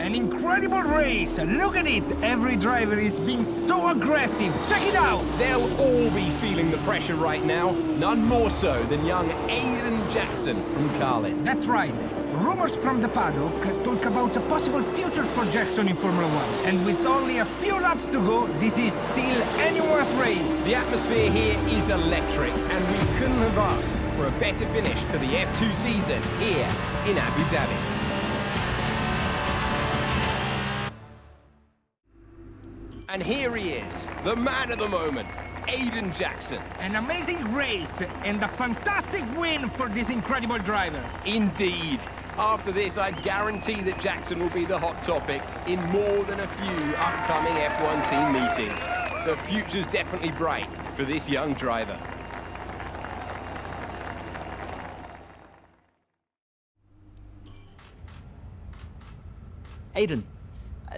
An incredible race! Look at it! Every driver is being so aggressive! Check it out! They'll all be feeling the pressure right now. None more so than young Aiden Jackson from Carlin. That's right. Rumors from the paddock talk about a possible future for Jackson in Formula 1. And with only a few laps to go, this is still anyone's race. The atmosphere here is electric, and we couldn't have asked for a better finish to the F2 season here in Abu Dhabi. And here he is, the man of the moment, Aiden Jackson. An amazing race and a fantastic win for this incredible driver. Indeed. After this, I guarantee that Jackson will be the hot topic in more than a few upcoming F1 team meetings. The future's definitely bright for this young driver. Aiden,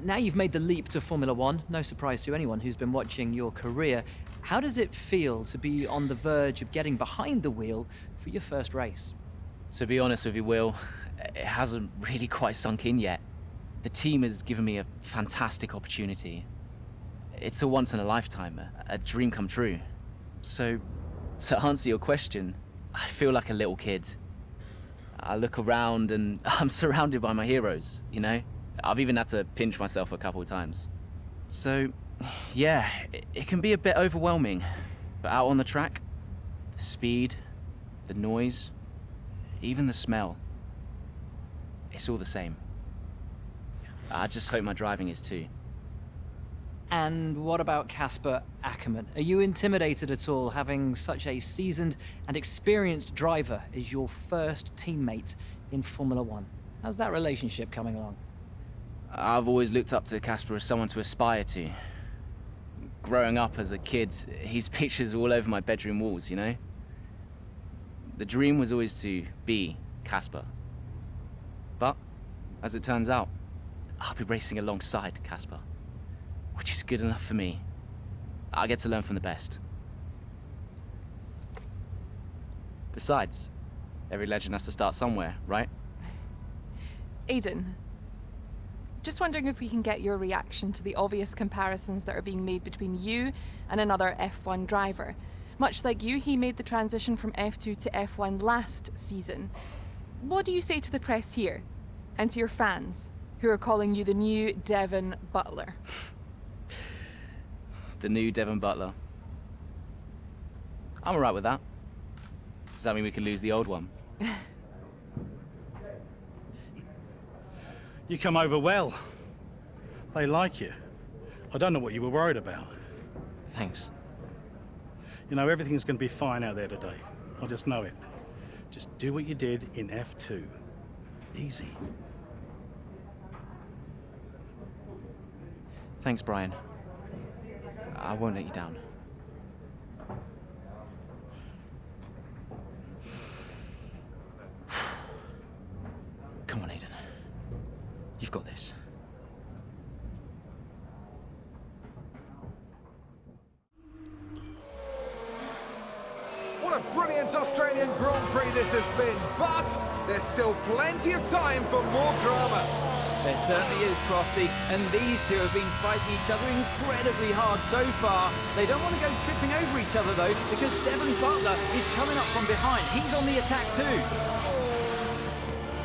now you've made the leap to Formula 1, no surprise to anyone who's been watching your career. How does it feel to be on the verge of getting behind the wheel for your first race? To be honest with you, Will, it hasn't really quite sunk in yet. The team has given me a fantastic opportunity. It's a once-in-a-lifetime, a dream come true. So, to answer your question, I feel like a little kid. I look around and I'm surrounded by my heroes, you know? I've even had to pinch myself a couple of times. So, yeah, it can be a bit overwhelming. But out on the track, the speed, the noise, even the smell, it's all the same. I just hope my driving is too. And what about Casper Ackerman? Are you intimidated at all having such a seasoned and experienced driver as your first teammate in Formula 1? How's that relationship coming along? I've always looked up to Casper as someone to aspire to. Growing up as a kid, his pictures were all over my bedroom walls, you know? The dream was always to be Casper. But, as it turns out, I'll be racing alongside Casper, which is good enough for me. I get to learn from the best. Besides, every legend has to start somewhere, right? Aiden, just wondering if we can get your reaction to the obvious comparisons that are being made between you and another F1 driver. Much like you, he made the transition from F2 to F1 last season. What do you say to the press here, and to your fans, who are calling you the new Devon Butler? The new Devon Butler. I'm alright with that. Does that mean we can lose the old one? You come over well. They like you. I don't know what you were worried about. Thanks. You know, everything's going to be fine out there today. I just know it. Just do what you did in F2. Easy. Thanks, Brian. I won't let you down. Come on, Aiden. You've got this. What a brilliant Australian Grand Prix this has been, but there's still plenty of time for more drama. There certainly is, Crofty, and these two have been fighting each other incredibly hard so far. They don't want to go tripping over each other, though, because Devon Butler is coming up from behind. He's on the attack, too.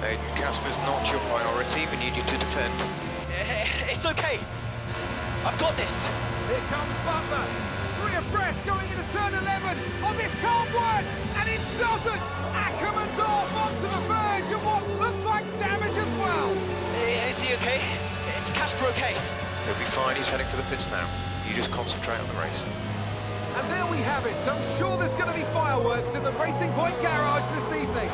Aiden, Casper's not your priority. We need you to defend. It's okay. I've got this. Here comes Butler. 3 abreast going into turn 11. Oh, this can't work! And it doesn't! Ackerman's off onto the verge of what looks like damage as well. Is he okay? Is Casper okay? He'll be fine. He's heading for the pits now. You just concentrate on the race. And there we have it. So I'm sure there's going to be fireworks in the Racing Point garage this evening.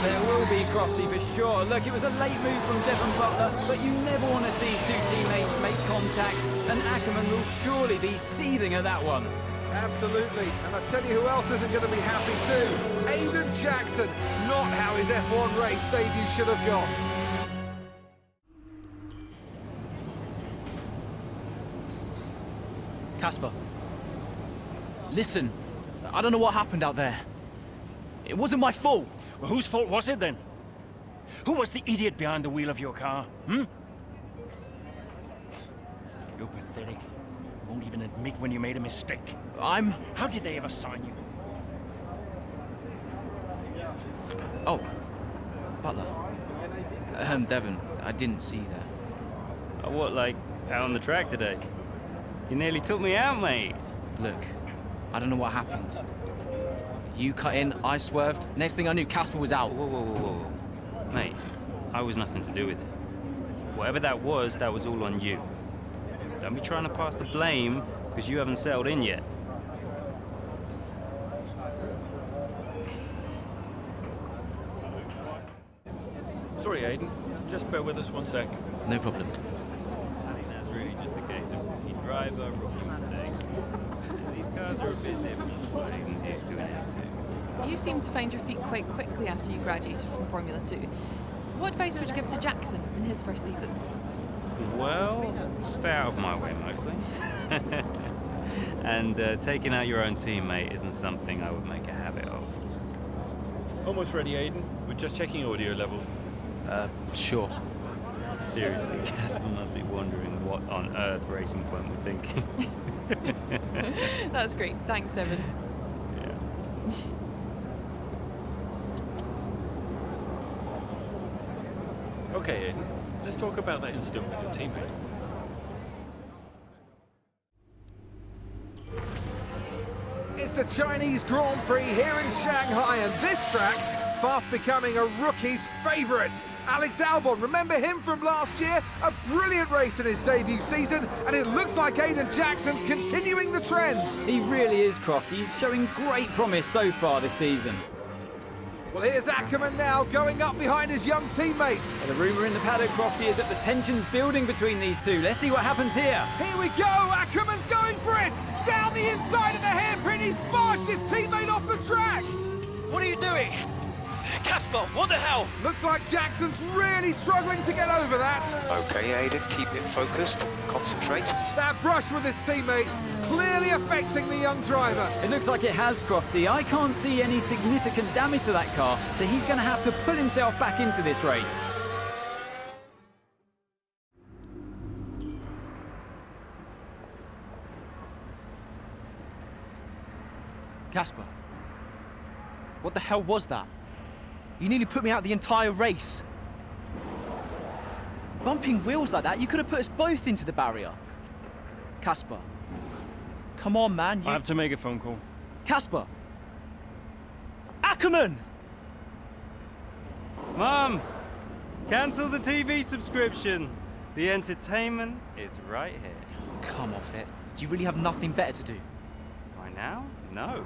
There will be, Crofty, for sure. Look, it was a late move from Devon Butler, but you never want to see two teammates make contact, and Ackerman will surely be seething at that one. Absolutely. And I tell you who else isn't going to be happy too. Aiden Jackson. Not how his F1 race debut should have gone. Casper. Listen, I don't know what happened out there. It wasn't my fault. Well, whose fault was it then? Who was the idiot behind the wheel of your car, hmm? You're pathetic. You won't even admit when you made a mistake. How did they ever sign you? Oh, Butler. Devon, I didn't see that. Oh, what, like, out on the track today? You nearly took me out, mate. Look, I don't know what happened. You cut in, I swerved. Next thing I knew, Casper was out. Whoa. Mate, I was nothing to do with it. Whatever that was all on you. Don't be trying to pass the blame, because you haven't settled in yet. Sorry, Aiden. Just bear with us one sec. No problem. I think that's really just a case of rookie driver, rookie mistakes. These cars are a bit different from what Aiden's used to in F2. You seem to find your feet quite quickly after you graduated from Formula 2. What advice would you give to Jackson in his first season? Well, stay out of my way mostly. And taking out your own teammate isn't something I would make a habit of. Almost ready, Aiden. We're just checking audio levels. Sure. Seriously, Casper must be wondering what on earth Racing Point were thinking. That's great. Thanks, Devon. Yeah. Okay, Aiden. Let's talk about that incident with your teammate. It's the Chinese Grand Prix here in Shanghai, and this track fast becoming a rookie's favourite. Alex Albon, remember him from last year? A brilliant race in his debut season, and it looks like Aiden Jackson's continuing the trend. He really is, Crofty. He's showing great promise so far this season. Well, here's Ackerman now, going up behind his young teammate. And the rumour in the paddock, Crofty, is that the tension's building between these two. Let's see what happens here. Here we go, Ackerman's going for it! Down the inside of the hairpin, he's bashed his teammate off the track! What are you doing? Casper, what the hell? Looks like Jackson's really struggling to get over that. Okay, Aiden, keep it focused. Concentrate. That brush with his teammate clearly affecting the young driver. It looks like it has, Crofty. I can't see any significant damage to that car, so he's going to have to pull himself back into this race. Casper, what the hell was that? You nearly put me out the entire race. Bumping wheels like that, you could have put us both into the barrier. Casper, come on, man. I have to make a phone call. Casper! Ackerman! Mom, cancel the TV subscription. The entertainment is right here. Come off it. Do you really have nothing better to do? Right now? No.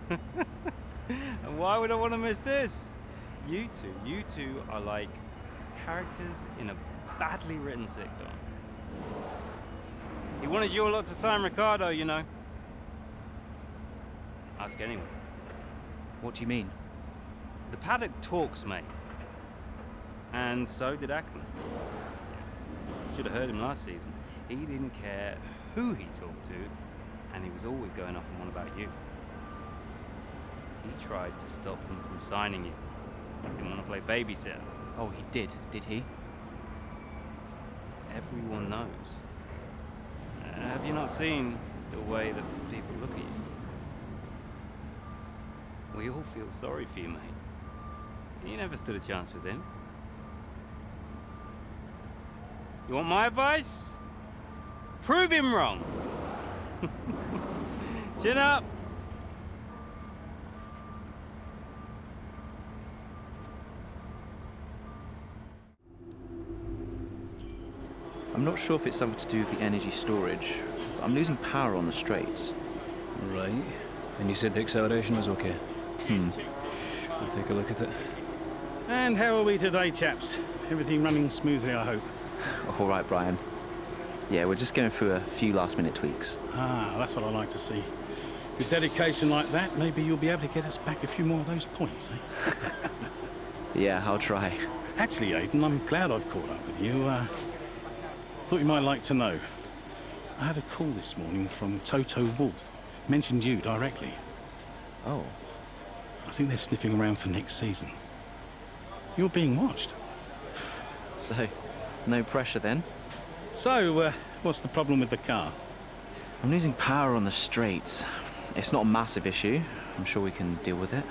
And why would I want to miss this? You two are like characters in a badly written sitcom. He wanted your lot to sign Ricardo, you know. Ask anyone. What do you mean? The paddock talks, mate. And so did Ackerman. Should have heard him last season. He didn't care who he talked to, and he was always going off on one about you. He tried to stop them from signing you. Didn't want to play babysitter. Oh, he did he? Everyone knows. Have you not seen the way that people look at you? We all feel sorry for you, mate. You never stood a chance with him. You want my advice? Prove him wrong. Chin up. I'm not sure if it's something to do with the energy storage. I'm losing power on the straights. Right. And you said the acceleration was okay? We'll take a look at it. And how are we today, chaps? Everything running smoothly, I hope. All right, Brian. Yeah, we're just going through a few last-minute tweaks. Ah, that's what I like to see. With dedication like that, maybe you'll be able to get us back a few more of those points, eh? Yeah, I'll try. Actually, Aiden, I'm glad I've caught up with you. Thought you might like to know. I had a call this morning from Toto Wolff. Mentioned you directly. Oh. I think they're sniffing around for next season. You're being watched. So, no pressure then? So, What's the problem with the car? I'm losing power on the straights. It's not a massive issue. I'm sure we can deal with it.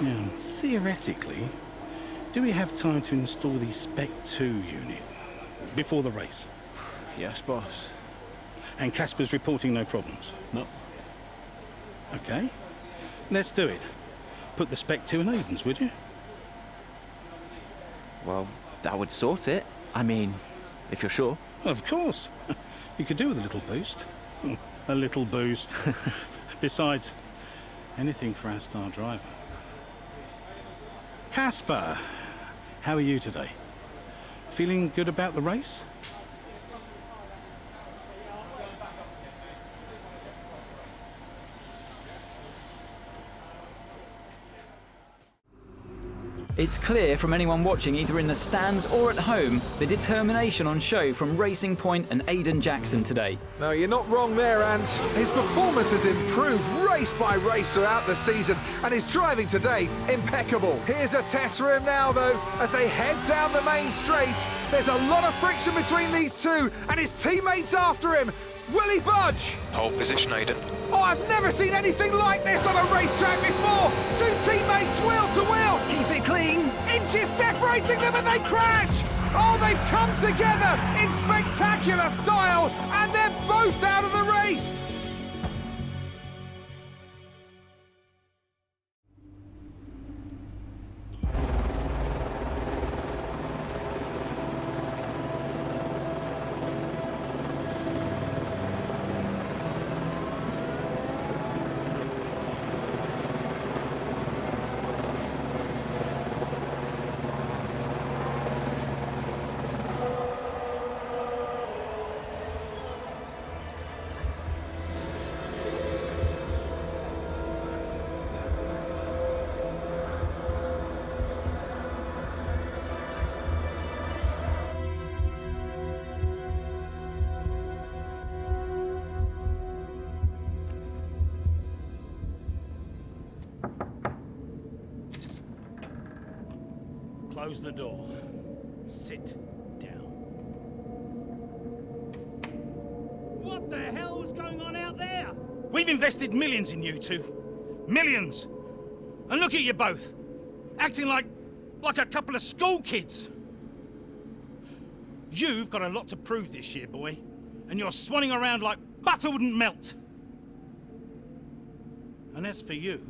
Now, theoretically, do we have time to install the Spec 2 unit before the race? Yes, boss. And Casper's reporting no problems? No. Okay. Let's do it. Put the Spec 2 in Aiden's, would you? Well, that would sort it. I mean, if you're sure. Of course. You could do with a little boost. A little boost. Besides, anything for our star driver. Casper, how are you today? Feeling good about the race? It's clear from anyone watching, either in the stands or at home, the determination on show from Racing Point and Aiden Jackson today. No, you're not wrong there, and his performance has improved race by race throughout the season, and his driving today, impeccable. Here's a test for him now, though, as they head down the main straight. There's a lot of friction between these two, and his teammates after him. Will he budge? Hold position, Aiden. Oh, I've never seen anything like this on a racetrack before! Two teammates wheel to wheel! Keep it clean! Inches separating them and they crash! Oh, they've come together in spectacular style, and they're both out of the race! Close the door. Sit down. What the hell was going on out there? We've invested millions in you two. Millions! And look at you both. Acting like a couple of school kids. You've got a lot to prove this year, boy. And you're swanning around like butter wouldn't melt. And as for you,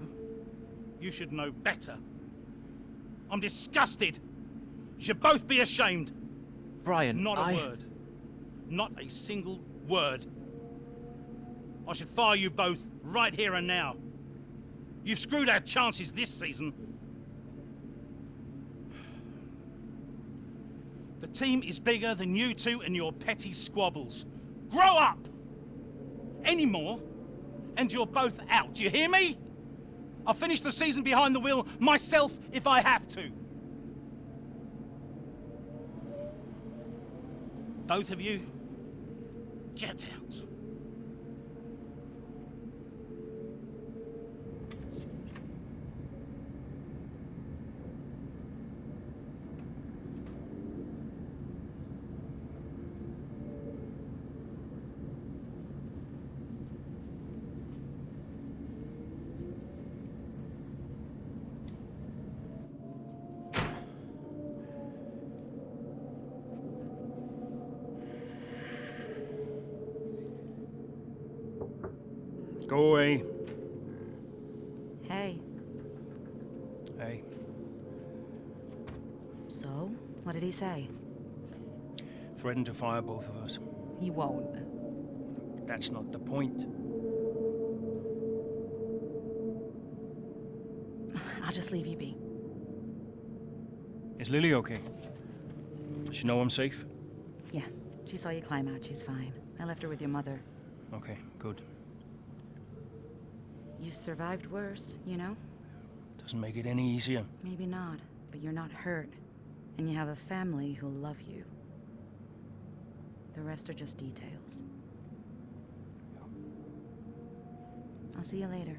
you should know better. I'm disgusted. You should both be ashamed. Brian, Not a word. Not a single word. I should fire you both right here and now. You've screwed our chances this season. The team is bigger than you two and your petty squabbles. Grow up! Any more, and you're both out. You hear me? I'll finish the season behind the wheel myself if I have to. Both of you, get out. Go away. Hey. Hey. So, what did he say? Threatened to fire both of us. He won't. That's not the point. I'll just leave you be. Is Lily okay? Does she know I'm safe? Yeah, she saw you climb out. She's fine. I left her with your mother. Okay, good. You've survived worse, you know? Doesn't make it any easier. Maybe not, but you're not hurt. And you have a family who'll love you. The rest are just details. I'll see you later.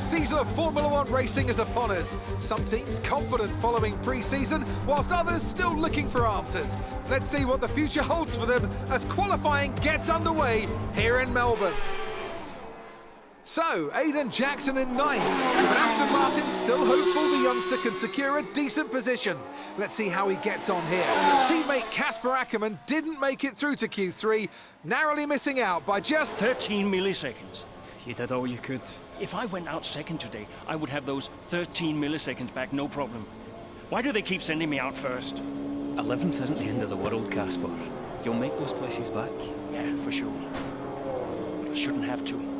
season of Formula One racing is upon us. Some teams confident following pre-season, whilst others still looking for answers. Let's see what the future holds for them as qualifying gets underway here in Melbourne. So, Aiden Jackson in ninth, and Aston Martin still hopeful the youngster can secure a decent position. Let's see how he gets on here. Teammate Casper Ackerman didn't make it through to Q3, narrowly missing out by just 13 milliseconds. You did all you could. If I went out second today, I would have those 13 milliseconds back, no problem. Why do they keep sending me out first? 11th isn't the end of the world, Casper. You'll make those places back. Yeah, for sure. But I shouldn't have to.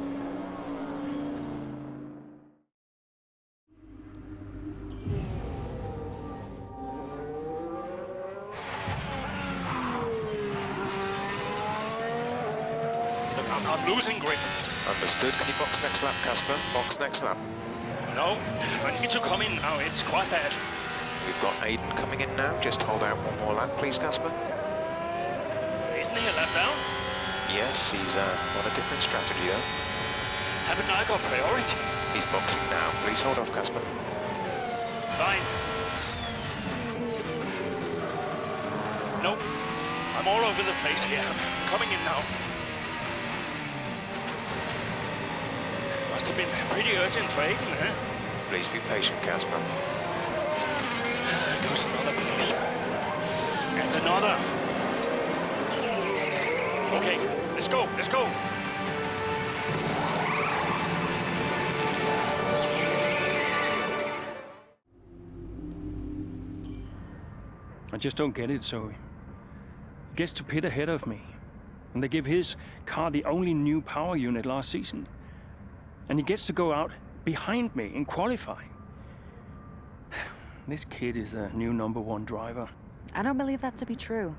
I'm losing grip. Understood. Can you box next lap, Casper? Box next lap. No, I need to come in now. It's quite bad. We've got Aiden coming in now. Just hold out one more lap, please, Casper. Isn't he a lap down? Yes, he's on a different strategy, though. Haven't I got priority? He's boxing now. Please hold off, Casper. Fine. Nope. I'm all over the place here. I'm coming in now. Must have been pretty urgent for Aiden, huh? Please be patient, Casper. There goes another place. And another. Okay, let's go, let's go. I just don't get it, Zoe. He gets to pit ahead of me, and they give his car the only new power unit last season. And he gets to go out behind me in qualifying. This kid is a new #1 driver. I don't believe that to be true.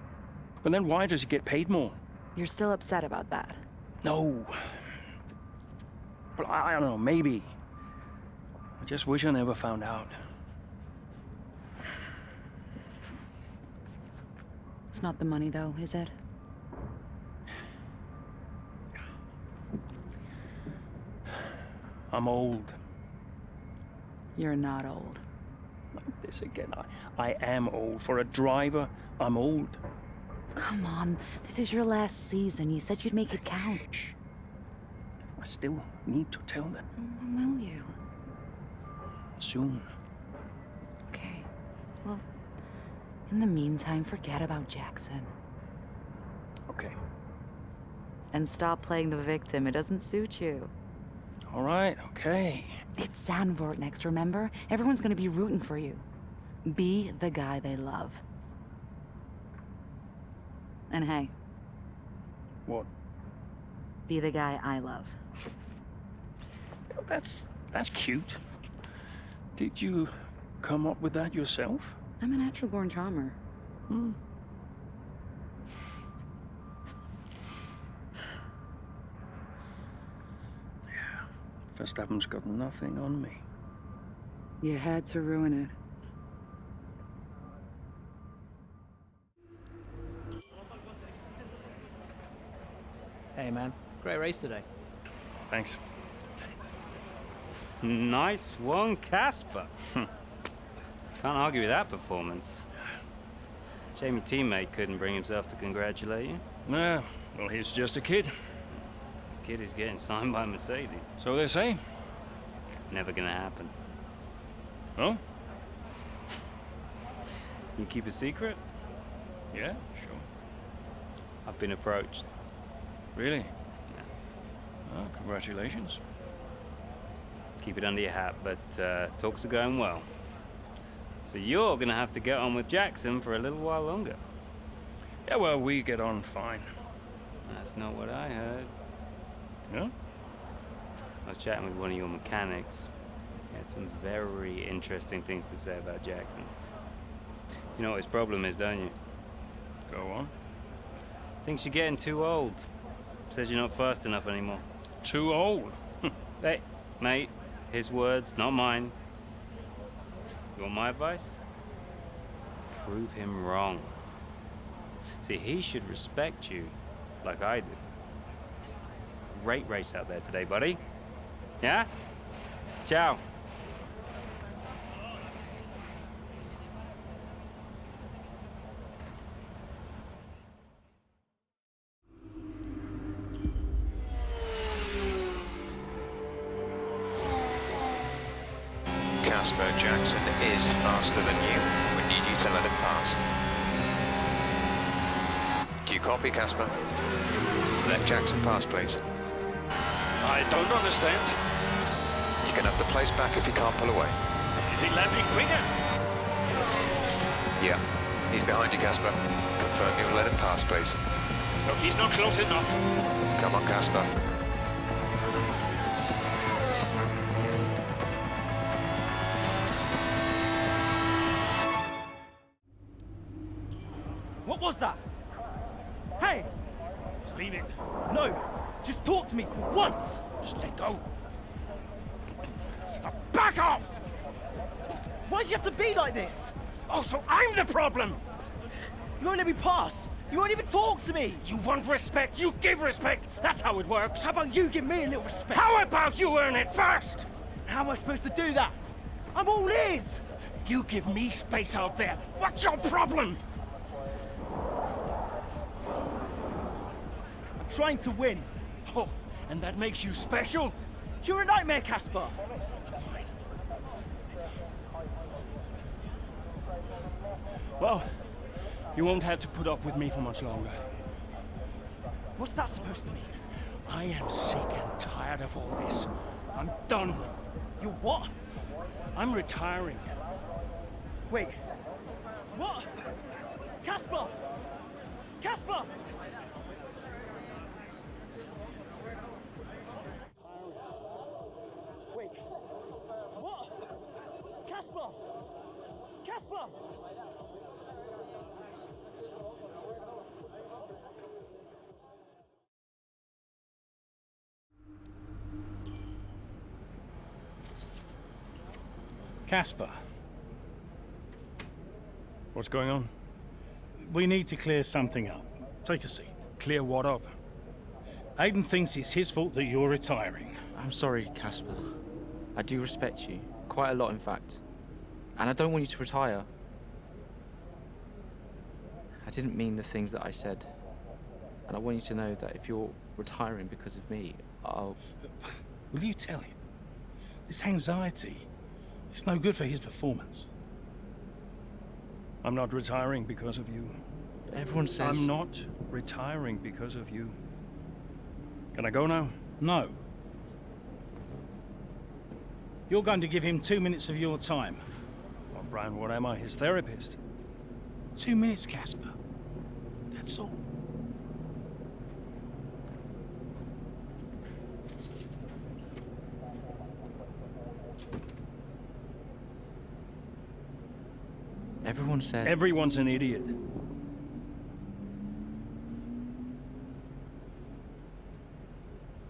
But then why does he get paid more? You're still upset about that. No. But I don't know, maybe. I just wish I never found out. It's not the money, though, is it? I'm old. You're not old. Not this again. I am old. For a driver, I'm old. Come on, this is your last season. You said you'd make it count. I still need to tell them. When will you? Soon. Okay. Well, in the meantime, forget about Jackson. Okay. And stop playing the victim. It doesn't suit you. All right, okay. It's Zandvoort next, remember? Everyone's gonna be rooting for you. Be the guy they love. And hey. What? Be the guy I love. That's cute. Did you come up with that yourself? I'm a natural-born charmer. Verstappen's got nothing on me. You had to ruin it. Hey, man. Great race today. Thanks. Nice one, Casper. Can't argue with that performance. Shame your teammate couldn't bring himself to congratulate you. Nah, well, he's just a kid. Kid who's getting signed by Mercedes. So they say. Never gonna happen. Oh? You keep a secret? Yeah, sure. I've been approached. Really? Yeah. Oh, congratulations. Keep it under your hat, but talks are going well. So you're gonna have to get on with Jackson for a little while longer. Yeah, well, we get on fine. That's not what I heard. No? I was chatting with one of your mechanics. He had some very interesting things to say about Jackson. You know what his problem is, don't you? Go on. Thinks you're getting too old. Says you're not fast enough anymore. Too old? Hey, mate, his words, not mine. You want my advice? Prove him wrong. See, he should respect you like I do. Great race out there today, buddy. Yeah? Ciao. Casper, Jackson is faster than you. We need you to let him pass. Do you copy, Casper? Let Jackson pass, please. I don't understand. You can have the place back if you can't pull away. Is he lapping quicker? Yeah. He's behind you, Casper. Confirm you'll let him pass, please. Look, he's not close enough. Come on, Casper. What was that? Hey! Just leave it. No! Just talk to me for once! Just let go. Now back off! Why do you have to be like this? Oh, so I'm the problem! You won't let me pass! You won't even talk to me! You want respect, you give respect! That's how it works! How about you give me a little respect? How about you earn it first? How am I supposed to do that? I'm all ears! You give me space out there. What's your problem? I'm trying to win. Oh, and that makes you special? You're a nightmare, Casper! I'm fine. Well, you won't have to put up with me for much longer. What's that supposed to mean? I am sick and tired of all this. I'm done. You're what? I'm retiring. Wait. What? Casper! Casper! Wait. What? Casper! Casper! Casper, What's going on? we need to clear something up. Take a seat. Clear what up? Aiden thinks it's his fault that you're retiring. I'm sorry, Casper. I do respect you. Quite a lot, in fact. And I don't want you to retire. I didn't mean the things that I said. And I want you to know that if you're retiring because of me, I'll... Will you tell him? This anxiety, it's no good for his performance. I'm not retiring because of you. Everyone says... I'm not retiring because of you. Can I go now? No. You're going to give him 2 minutes of your time. Well, Brian, what am I? His therapist? 2 minutes, Casper. That's all. Everyone says... Everyone's an idiot.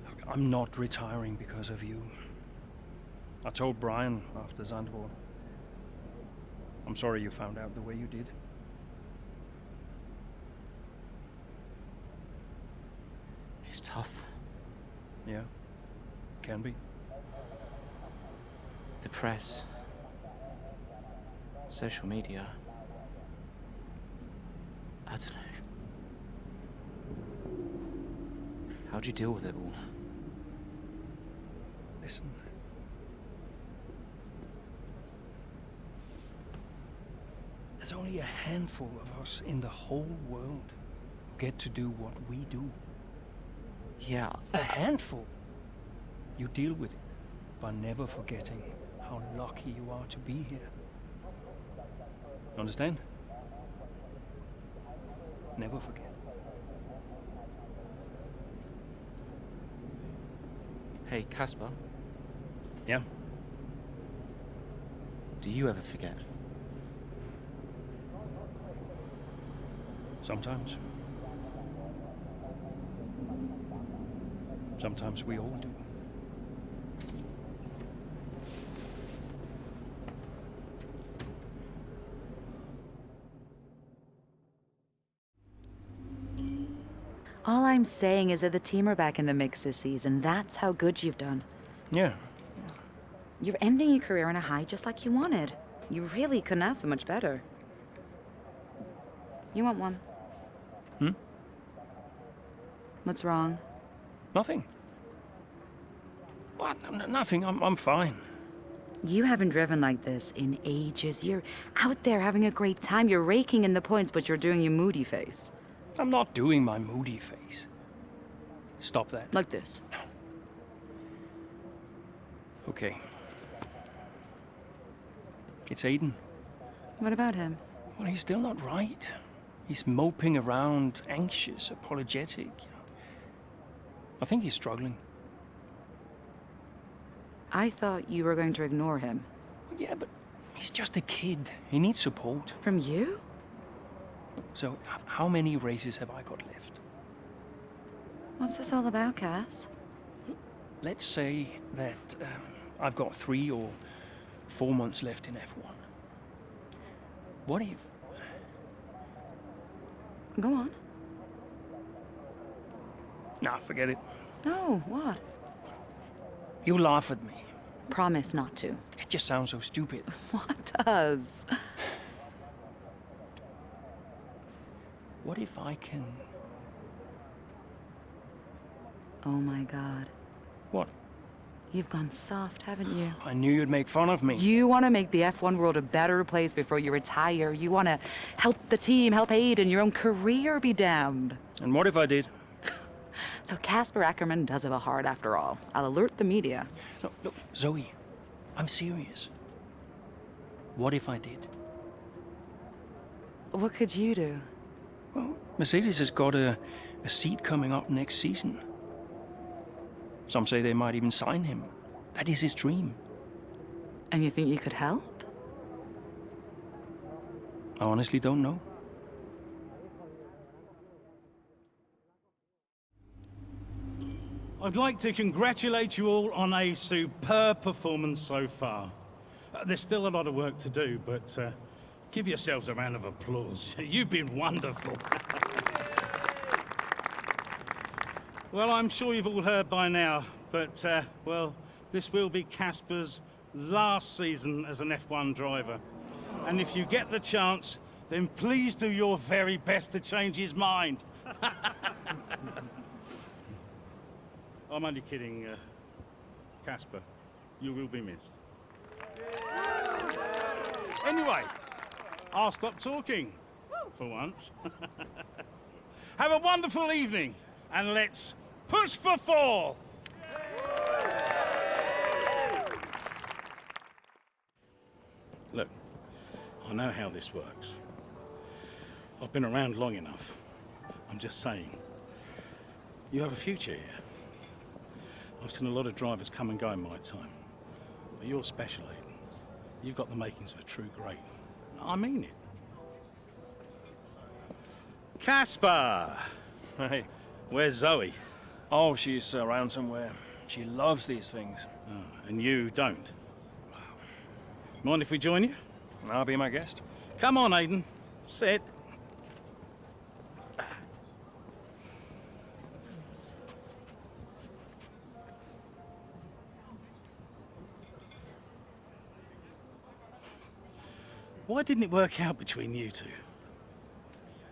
Look, I'm not retiring because of you. I told Brian after Zandvoort. I'm sorry you found out the way you did. It's tough. Yeah, can be. The press. Social media. I don't know. How'd you deal with it all? Listen. There's only a handful of us in the whole world who get to do what we do. Yeah. A handful. You deal with it by never forgetting how lucky you are to be here. Understand? Never forget. Hey, Casper. Yeah? Do you ever forget? Sometimes. Sometimes we all do. All I'm saying is that the team are back in the mix this season. That's how good you've done. Yeah. You're ending your career on a high just like you wanted. You really couldn't ask for much better. You want one? Hmm? What's wrong? Nothing. What? Nothing. I'm fine. You haven't driven like this in ages. You're out there having a great time. You're raking in the points, but you're doing your moody face. I'm not doing my moody face. Stop that. Like this. Okay. It's Aiden. What about him? Well, he's still not right. He's moping around, anxious, apologetic. I think he's struggling. I thought you were going to ignore him. Yeah, but he's just a kid. He needs support. From you? So, how many races have I got left? What's this all about, Cass? Let's say that I've got 3 or 4 months left in F1. What if... Go on. Nah, forget it. No, what? You laugh at me. Promise not to. It just sounds so stupid. What does? What if I can... Oh my God. What? You've gone soft, haven't you? I knew you'd make fun of me. You want to make the F1 world a better place before you retire. You want to help the team, help Aiden, your own career be damned. And what if I did? So Casper Ackerman does have a heart after all. I'll alert the media. Look, Zoe, I'm serious. What if I did? What could you do? Well, Mercedes has got a seat coming up next season. Some say they might even sign him. That is his dream. And you think you could help? I honestly don't know. I'd like to congratulate you all on a superb performance so far. There's still a lot of work to do, but give yourselves a round of applause. You've been wonderful. Well, I'm sure you've all heard by now, but, well, this will be Casper's last season as an F1 driver. And if you get the chance, then please do your very best to change his mind. I'm only kidding, Casper. You will be missed. Anyway, I'll stop talking, for once. Have a wonderful evening, and let's push for 4th! Look, I know how this works. I've been around long enough. I'm just saying, you have a future here. I've seen a lot of drivers come and go in my time. But you're special, Aiden. You've got the makings of a true great. I mean it. Casper! Hey. Where's Zoe? Oh, she's around somewhere. She loves these things. Oh, and you don't? Mind if we join you? I'll be my guest. Come on, Aiden. Sit. Why didn't it work out between you two?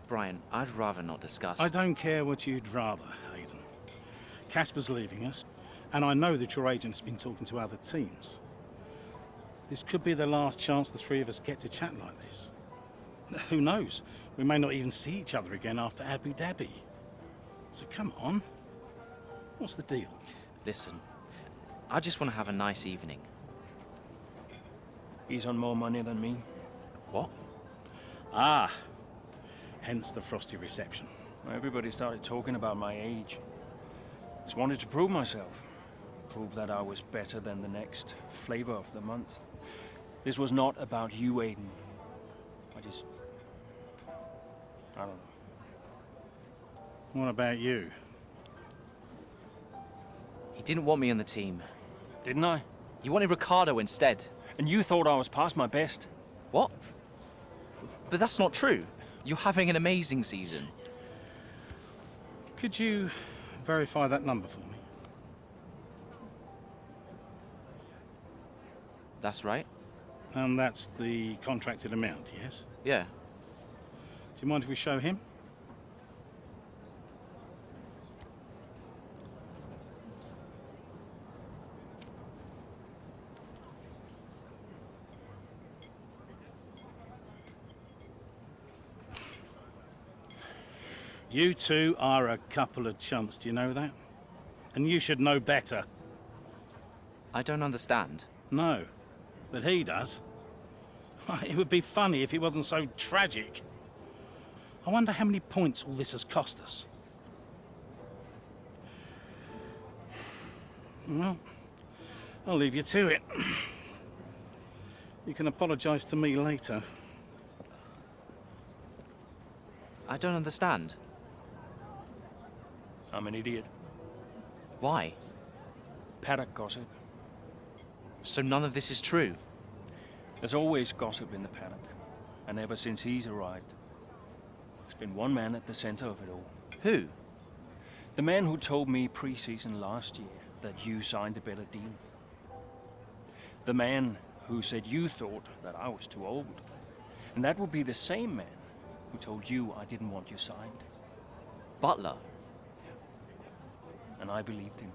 Brian, I'd rather not discuss. I don't care what you'd rather, Aiden. Casper's leaving us, and I know that your agent's been talking to other teams. This could be the last chance the three of us get to chat like this. Who knows? We may not even see each other again after Abu Dhabi. So come on. What's the deal? Listen, I just want to have a nice evening. He's on more money than me. What? Ah, hence the frosty reception. Everybody started talking about my age. Just wanted to prove myself. Prove that I was better than the next flavor of the month. This was not about you, Aiden. I don't know. What about you? He didn't want me on the team. Didn't I? You wanted Ricardo instead. And you thought I was past my best. What? But that's not true. You're having an amazing season. Could you verify that number for me? That's right. And that's the contracted amount, yes? Yeah. Do you mind if we show him? You two are a couple of chumps, do you know that? And you should know better. I don't understand. No, but he does. It would be funny if it wasn't so tragic. I wonder how many points all this has cost us. Well, I'll leave you to it. You can apologise to me later. I don't understand. I'm an idiot. Why? Paddock gossip. So none of this is true? There's always gossip in the paddock. And ever since he's arrived, there's been one man at the center of it all. Who? The man who told me pre-season last year that you signed a better deal. The man who said you thought that I was too old. And that would be the same man who told you I didn't want you signed. Butler? And I believed him.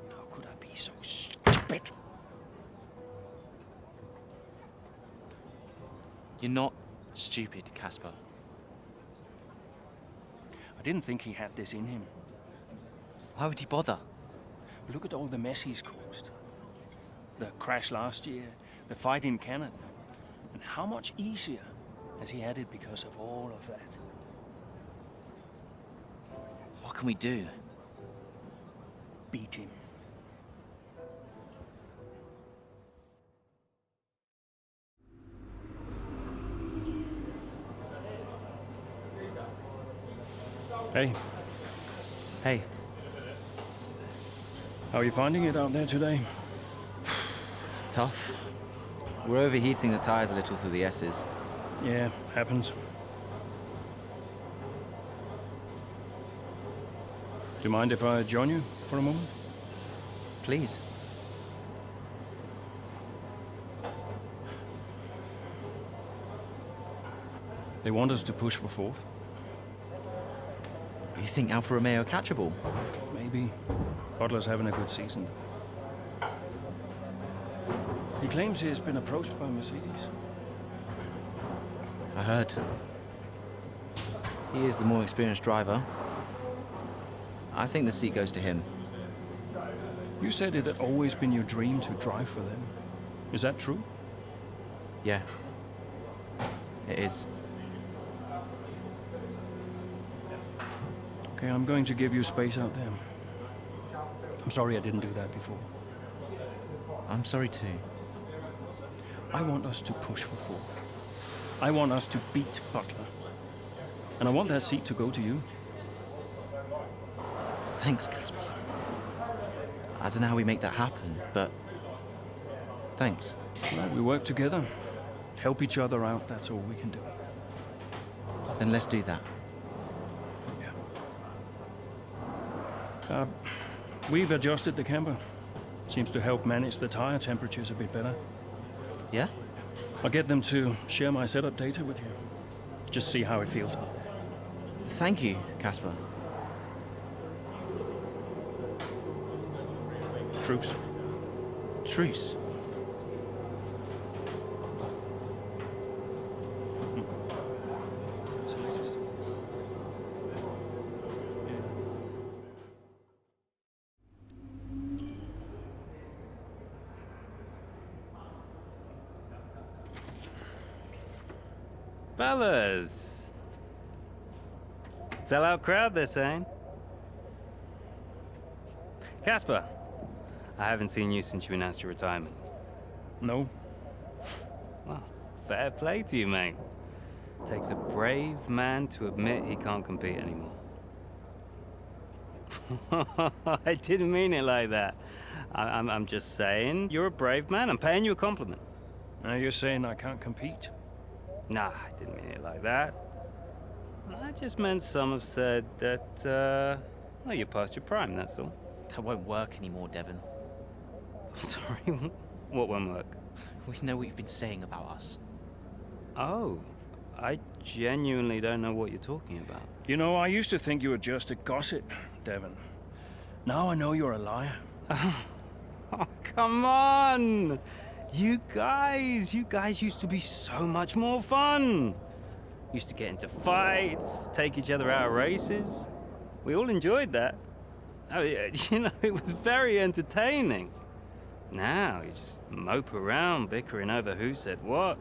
How could I be so stupid? You're not stupid, Casper. I didn't think he had this in him. Why would he bother? Look at all the mess he's caused. The crash last year, the fight in Canada. And how much easier has he had it because of all of that? What can we do? Beat him. Hey. Hey. How are you finding it out there today? Tough. We're overheating the tires a little through the S's. Yeah, happens. Do you mind if I join you for a moment? Please. They want us to push for fourth. You think Alfa Romeo catchable? Maybe. Butler's having a good season. He claims he's been approached by Mercedes. I heard. He is the more experienced driver. I think the seat goes to him. You said it had always been your dream to drive for them. Is that true? Yeah. It is. Okay, I'm going to give you space out there. I'm sorry I didn't do that before. I'm sorry too. I want us to push for fourth. I want us to beat Butler. And I want that seat to go to you. Thanks, Casper. I don't know how we make that happen, but thanks. Well, we work together. Help each other out, that's all we can do. Then let's do that. We've adjusted the camber. Seems to help manage the tire temperatures a bit better. Yeah? I'll get them to share my setup data with you. Just see how it feels out there. Thank you, Casper. Truce. Truce. Fellas! Sell-out crowd, they're saying. Casper, I haven't seen you since you announced your retirement. No. Well, fair play to you, mate. Takes a brave man to admit he can't compete anymore. I didn't mean it like that. I'm just saying, you're a brave man. I'm paying you a compliment. Now you're saying I can't compete? Nah, I didn't mean it like that. I just meant some have said that, well, you're past your prime, that's all. That won't work anymore, Devon. Sorry, what won't work? We know what you've been saying about us. Oh, I genuinely don't know what you're talking about. You know, I used to think you were just a gossip, Devon. Now I know you're a liar. Oh, come on! You guys used to be so much more fun. Used to get into fights, take each other out of races. We all enjoyed that. Oh, you know, it was very entertaining. Now you just mope around bickering over who said what.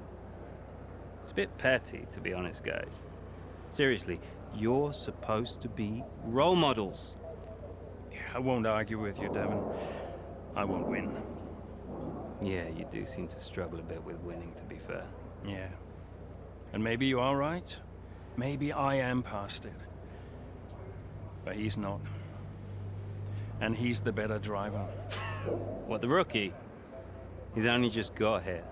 It's a bit petty, to be honest, guys. Seriously, you're supposed to be role models. Yeah, I won't argue with you, Devon. I won't win. Yeah, you do seem to struggle a bit with winning, to be fair. Yeah. And maybe you are right. Maybe I am past it. But he's not. And he's the better driver. What, the rookie? He's only just got here.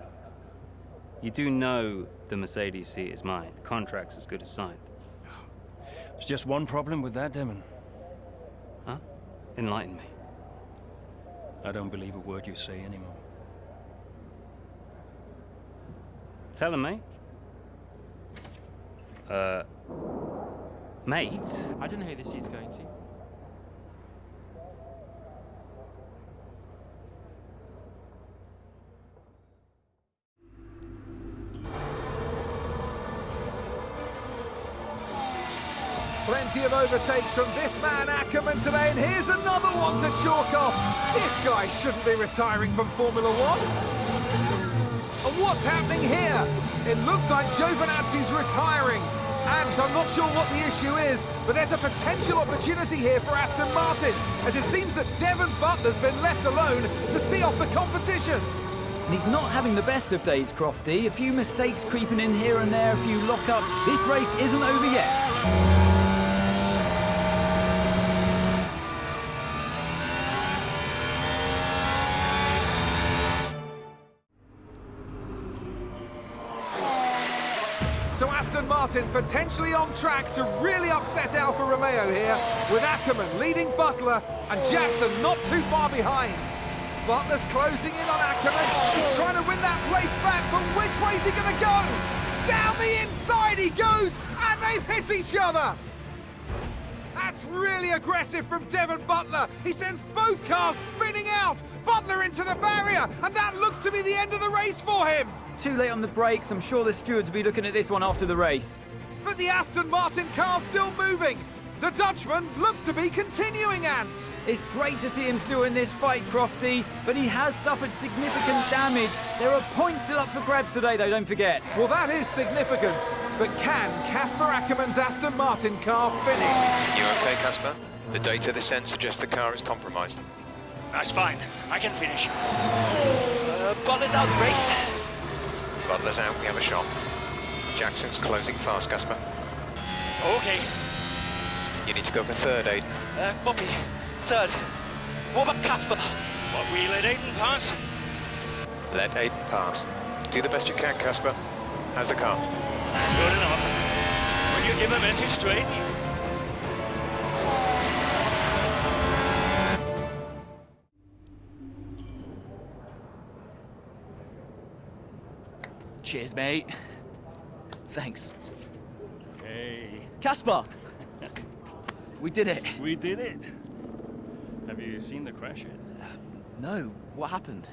You do know the Mercedes seat is mine. The contract's as good as signed. There's just one problem with that, Devon. Huh? Enlighten me. I don't believe a word you say anymore. Tell him, mate. Mate? I don't know who this is going to. Plenty of overtakes from this man Ackerman today, and here's another one to chalk off. This guy shouldn't be retiring from Formula One. And what's happening here? It looks like Giovinazzi's retiring. And I'm not sure what the issue is, but there's a potential opportunity here for Aston Martin, as it seems that Devon Butler's been left alone to see off the competition. And he's not having the best of days, Crofty. A few mistakes creeping in here and there, a few lockups. This race isn't over yet. So Aston Martin potentially on track to really upset Alfa Romeo here, with Ackerman leading Butler and Jackson not too far behind. Butler's closing in on Ackerman. He's trying to win that place back, but which way's he going to go? Down the inside he goes, and they've hit each other. That's really aggressive from Devon Butler. He sends both cars spinning out. Butler into the barrier, and that looks to be the end of the race for him. Too late on the brakes. I'm sure the stewards will be looking at this one after the race. But the Aston Martin car's still moving. The Dutchman looks to be continuing, Ant. It's great to see him still in this fight, Crofty, but he has suffered significant damage. There are points still up for grabs today, though, don't forget. Well, that is significant. But can Casper Ackerman's Aston Martin car finish? You okay, Casper? The data this end suggests the car is compromised. That's fine. I can finish. Butler's out the race. Butler's out, we have a shot. Jackson's closing fast, Casper. Okay. You need to go for third, Aiden. Copy. Third. What about Casper? What, we let Aiden pass? Let Aiden pass. Do the best you can, Casper. How's the car? Good enough. Will you give a message to Aiden? Cheers, mate. Thanks. Hey. Casper! We did it. We did it. Have you seen the crash yet? No. What happened?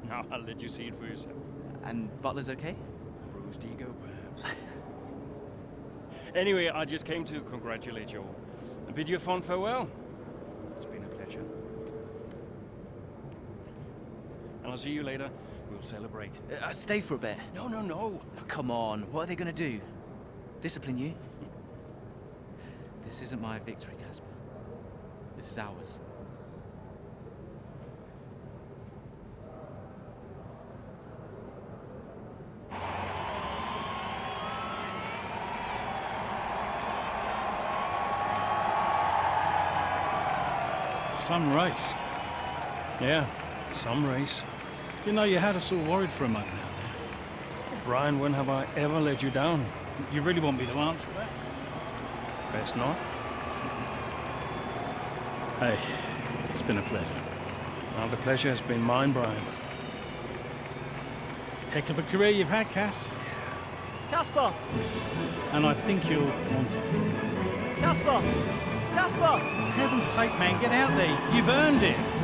No, I'll let you see it for yourself. And Butler's okay? Bruised ego, perhaps. Anyway, I just came to congratulate you all and bid you a fond farewell. It's been a pleasure. And I'll see you later. We'll celebrate. Stay for a bit. No, no, no. Oh, come on. What are they going to do? Discipline you? This isn't my victory, Casper. This is ours. Some race. Yeah, some race. You know, you had us all worried for a moment out there. Brian, when have I ever let you down? You really want me to answer that? Best not. Hey, it's been a pleasure. Well, the pleasure has been mine, Brian. Heck of a career you've had, Cass. Casper! And I think you'll want it. Casper! Casper! For heaven's sake, man, get out there. You've earned it.